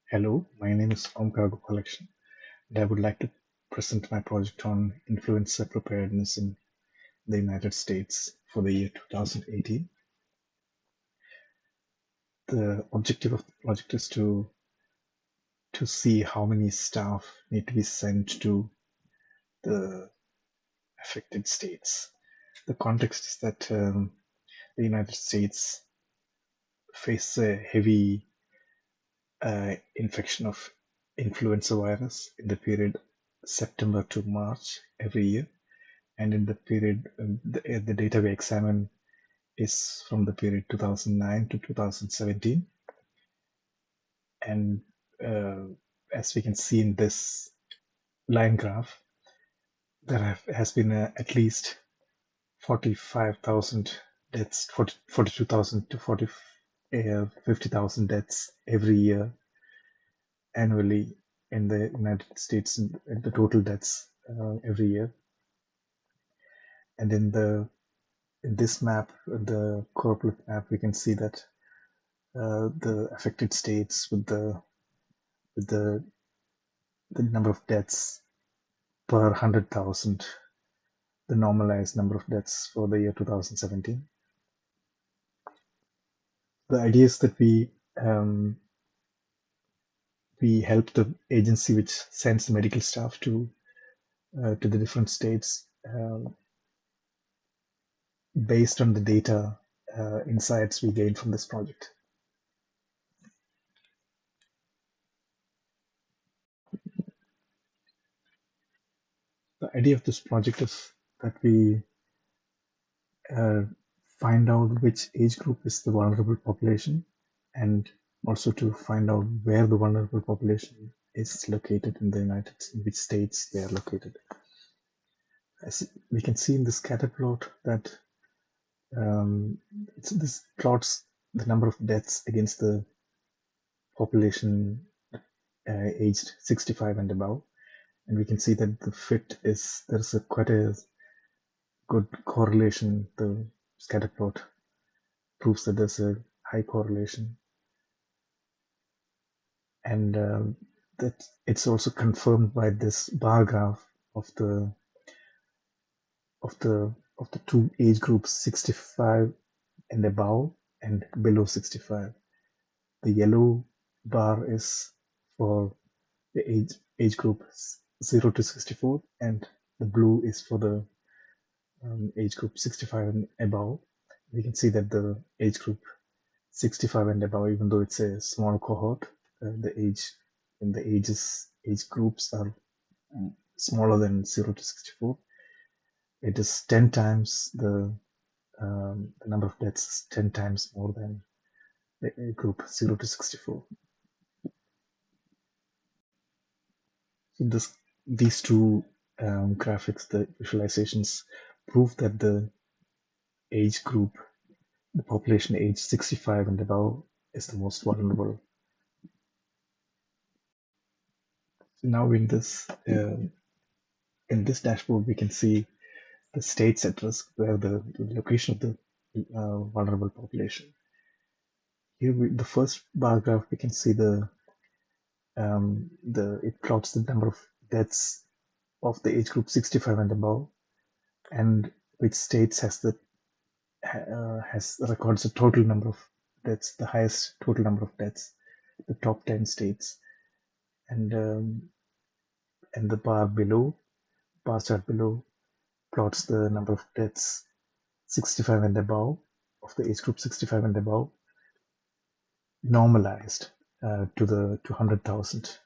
Hello, my name is Omkar Gopalakrishnan, and I would like to present my project on influenza preparedness in the United States for the year 2018. The objective of the project is to see how many staff need to be sent to the affected states. The context is that the United States faces a heavy infection of influenza virus in the period September to March every year. And in the period, the data we examine is from the period 2009 to 2017. And uh, as we can see in this line graph, there has been at least 45,000 deaths, 42,000 to 50,000 deaths every year annually in the United States, and the total deaths every year. And in this map, the cooperative map, we can see that the affected states with the number of deaths per 100,000, the normalized number of deaths for the year 2017. The idea is that we help the agency which sends the medical staff to the different states based on the data insights we gain from this project. The idea of this project is that we uh, find out which age group is the vulnerable population, and also to find out where the vulnerable population is located in the United States, in which states they are located. As we can see in the scatter plot that this plots the number of deaths against the population aged 65 and above, and we can see that the fit is there's quite a good correlation. The scatter plot proves that there's a high correlation, and that it's also confirmed by this bar graph of the of the of the two age groups, 65 and above and below 65. The yellow bar is for the age group 0 to 64, and the blue is for the age group 65 and above. We can see that the age group 65 and above, even though it's a small cohort, the age groups are smaller than 0 to 64. It is 10 times the number of deaths is 10 times more than the age group 0 to 64. So these two graphics, the visualizations, prove that the age group, the population age 65 and above, is the most vulnerable. So now in this dashboard, we can see the states at risk, where the location of the vulnerable population. Here, the first bar graph, we can see it plots the number of deaths of the age group 65 and above, and which states has records the total number of deaths, the highest total number of deaths, the top 10 states, and the bar chart below, plots the number of deaths 65 and above, of the age group 65 and above, normalized to 100,000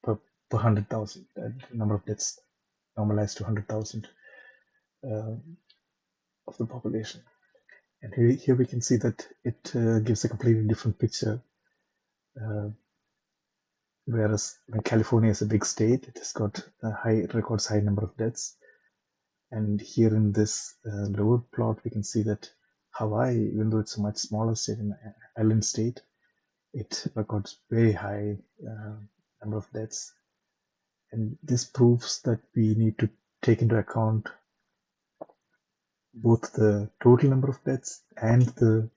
per 100,000, number of deaths normalized to 100,000 of the population. And here we can see that it gives a completely different picture. Whereas when California is a big state, it has got records high number of deaths. And here in this lower plot, we can see that Hawaii, even though it's a much smaller state, an island state, it records very high number of deaths. And this proves that we need to take into account both the total number of deaths and the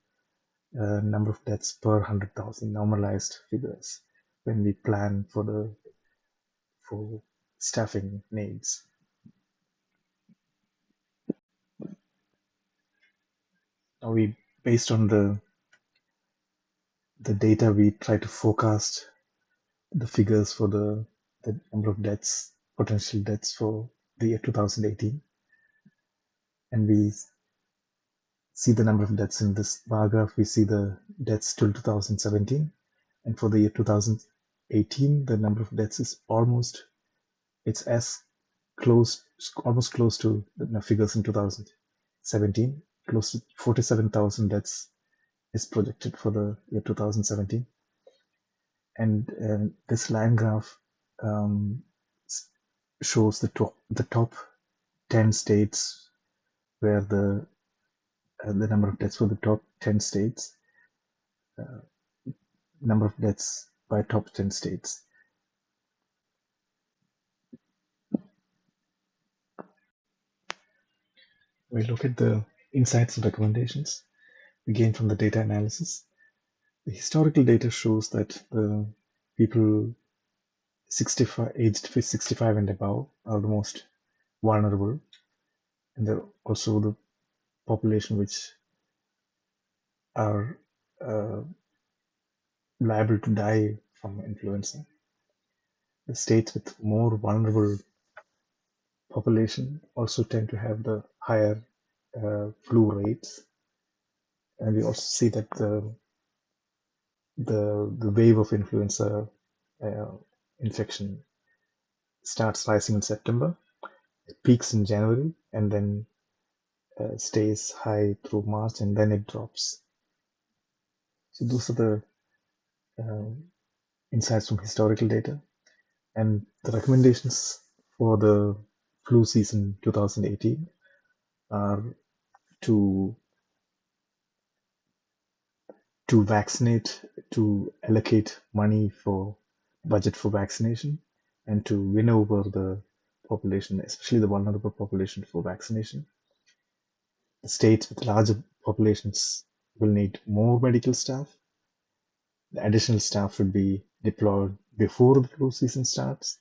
number of deaths per 100,000 normalized figures. when we plan for staffing needs. Now based on the data, we try to forecast the figures for the number of deaths, potential deaths for the year 2018, and we see the number of deaths in this bar graph. We see the deaths till 2017, and for the year 2018, the number of deaths is it's as close, almost close to the figures in 2017. Close to 47,000 deaths is projected for the year 2017. And this line graph shows the top 10 states where the number of deaths for the top 10 states, number of deaths by top 10 states. We look at the insights and recommendations we gain from the data analysis. The historical data shows that the people 65, aged 65 and above are the most vulnerable, and they're also the population which are liable to die from influenza. The states with more vulnerable population also tend to have the higher flu rates, and we also see that the wave of influenza infection starts rising in September, it peaks in January, and then stays high through March, and then it drops. So those are the insights from historical data, and the recommendations for the flu season 2018 are to vaccinate, to allocate money for budget for vaccination, and to win over the population, especially the vulnerable population, for vaccination. The states with larger populations will need more medical staff. The additional staff should be deployed before the flu season starts,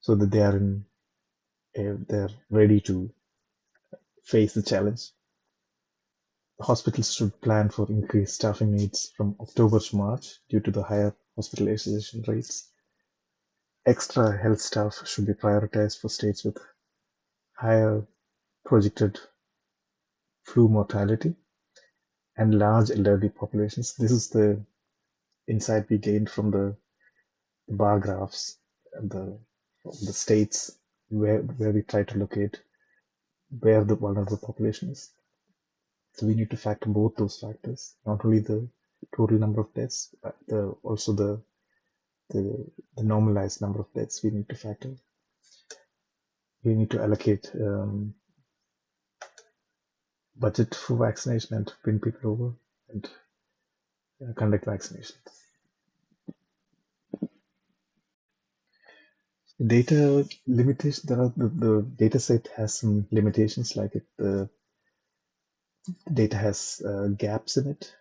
so that they're ready to face the challenge. The hospitals should plan for increased staffing needs from October to March due to the higher hospitalization rates. Extra health staff should be prioritized for states with higher projected flu mortality and large elderly populations. This is the insight we gained from the bar graphs and the states where we try to locate where the vulnerable population is. So we need to factor both those factors, not only the total number of deaths, but also the normalized number of deaths we need to factor. We need to allocate budget for vaccination and bring people over and conduct vaccinations. Data limitations. The data set has some limitations, like the data has gaps in it.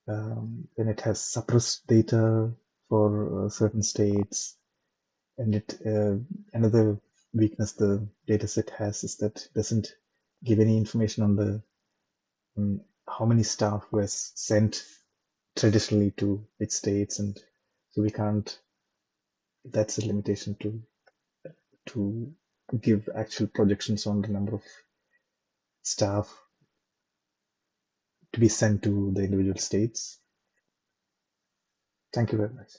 Then it has suppressed data for certain states, and another weakness the dataset has is that it doesn't give any information on how many staff was sent traditionally to which states, and so we can't. That's a limitation to give actual projections on the number of staff to be sent to the individual states. Thank you very much.